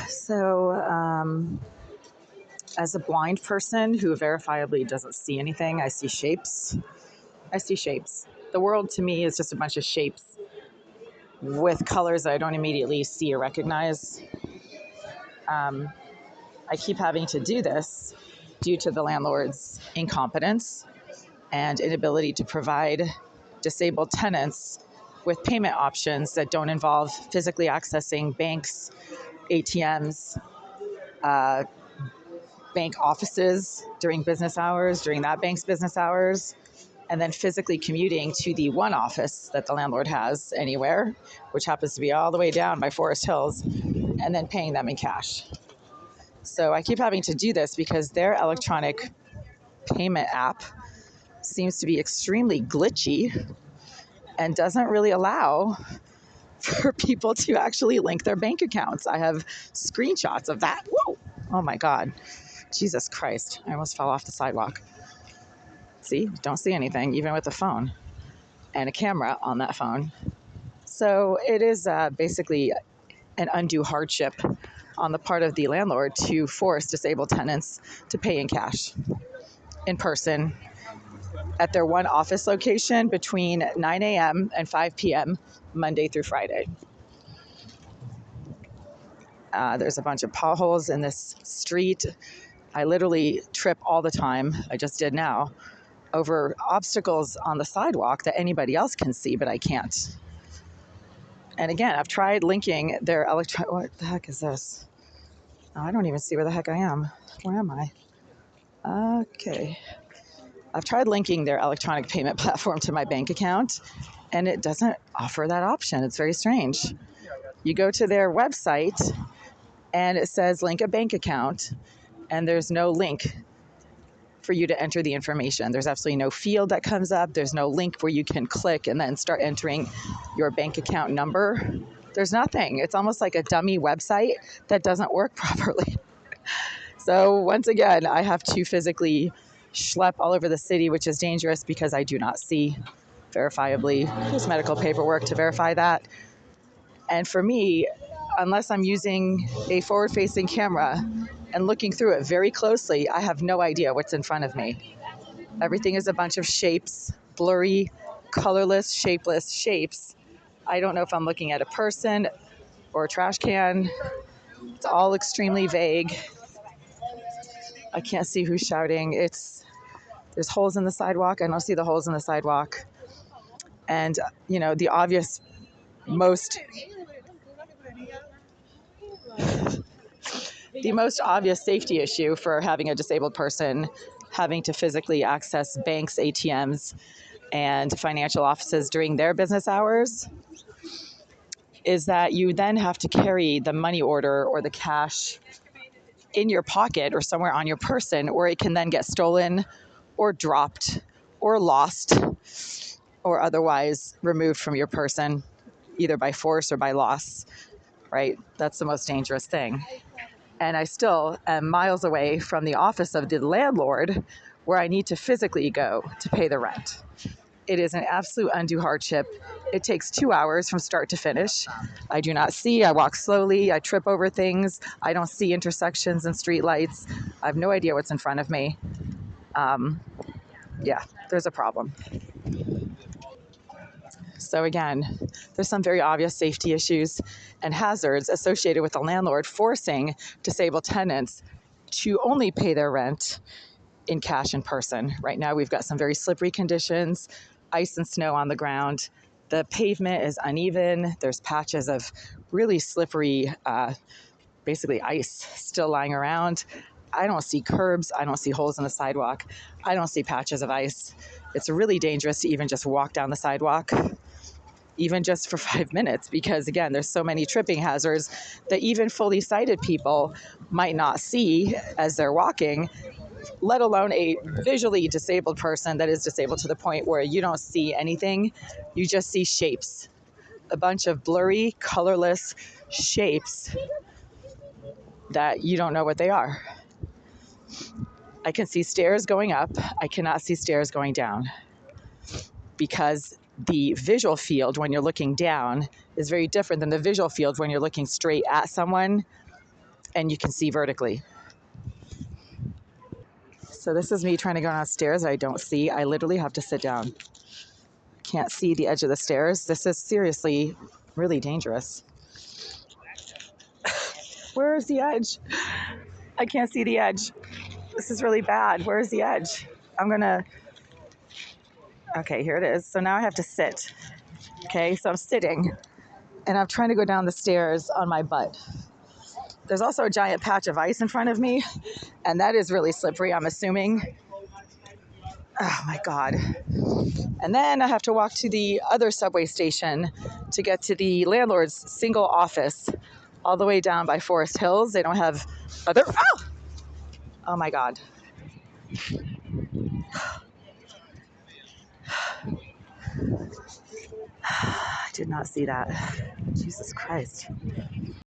So, as a blind person who verifiably doesn't see anything, I see shapes. I see shapes. The world to me is just a bunch of shapes with colors that I don't immediately see or recognize. Um, I keep having to do this due to the landlord's incompetence and inability to provide disabled tenants with payment options that don't involve physically accessing banks, ATMs, uh, bank offices during business hours, during that bank's business hours, and then physically commuting to the one office that the landlord has anywhere, which happens to be all the way down by Forest Hills, and then paying them in cash. So I keep having to do this because their electronic payment app seems to be extremely glitchy and doesn't really allow for people to actually link their bank accounts. I have screenshots of that. Whoa! Oh my God. Jesus Christ. I almost fell off the sidewalk. See, don't see anything, even with a phone and a camera on that phone. So it is basically an undue hardship on the part of the landlord to force disabled tenants to pay in cash, in person, at their one office location between 9 a.m. and 5 p.m., Monday through Friday. There's a bunch of potholes in this street. I literally trip all the time. I just did now over obstacles on the sidewalk that anybody else can see, but I can't. And again, I've tried linking their what the heck is this? Oh, I don't even see where the heck I am. Where am I? Okay. I've tried linking their electronic payment platform to my bank account, and it doesn't offer that option. It's very strange. You go to their website, and it says link a bank account, and there's no link for you to enter the information. There's absolutely no field that comes up. There's no link where you can click and then start entering your bank account number. There's nothing. It's almost like a dummy website that doesn't work properly. So once again, I have to physically schlep all over the city, which is dangerous because I do not see verifiably. There's medical paperwork to verify that. And for me, unless I'm using a forward-facing camera and looking through it very closely, I have no idea what's in front of me. Everything is a bunch of shapes, blurry, colorless, shapeless shapes. I don't know if I'm looking at a person or a trash can. It's all extremely vague. I can't see who's shouting. There's holes in the sidewalk. I don't see the holes in the sidewalk. And, the most obvious safety issue for having a disabled person having to physically access banks, ATMs, and financial offices during their business hours is that you then have to carry the money order or the cash in your pocket or somewhere on your person, or it can then get stolen or dropped or lost or otherwise removed from your person, either by force or by loss, right? That's the most dangerous thing. And I still am miles away from the office of the landlord where I need to physically go to pay the rent. It is an absolute undue hardship. It takes 2 hours from start to finish. I do not see. I walk slowly. I trip over things. I don't see intersections and street lights. I have no idea what's in front of me. There's a problem. So again, there's some very obvious safety issues and hazards associated with the landlord forcing disabled tenants to only pay their rent in cash in person. Right now, we've got some very slippery conditions, ice and snow on the ground. The pavement is uneven. There's patches of really slippery, basically ice still lying around. I don't see curbs. I don't see holes in the sidewalk. I don't see patches of ice. It's really dangerous to even just walk down the sidewalk, even just for 5 minutes, because again, there's so many tripping hazards that even fully sighted people might not see as they're walking, let alone a visually disabled person that is disabled to the point where you don't see anything. You just see shapes, a bunch of blurry, colorless shapes that you don't know what they are. I can see stairs going up. I cannot see stairs going down because the visual field when you're looking down is very different than the visual field when you're looking straight at someone and you can see vertically. So this is me trying to go downstairs. I don't see. I literally have to sit down. Can't see the edge of the stairs. This is seriously really dangerous. Where is the edge? I can't see the edge. This is really bad. Where is the edge? I'm gonna, okay, here it is. So now I have to sit. Okay, so I'm sitting and I'm trying to go down the stairs on my butt. There's also a giant patch of ice in front of me, and that is really slippery, I'm assuming. Oh my God. And then I have to walk to the other subway station to get to the landlord's single office all the way down by Forest Hills. They don't have other, oh my God. I did not see that. Jesus Christ.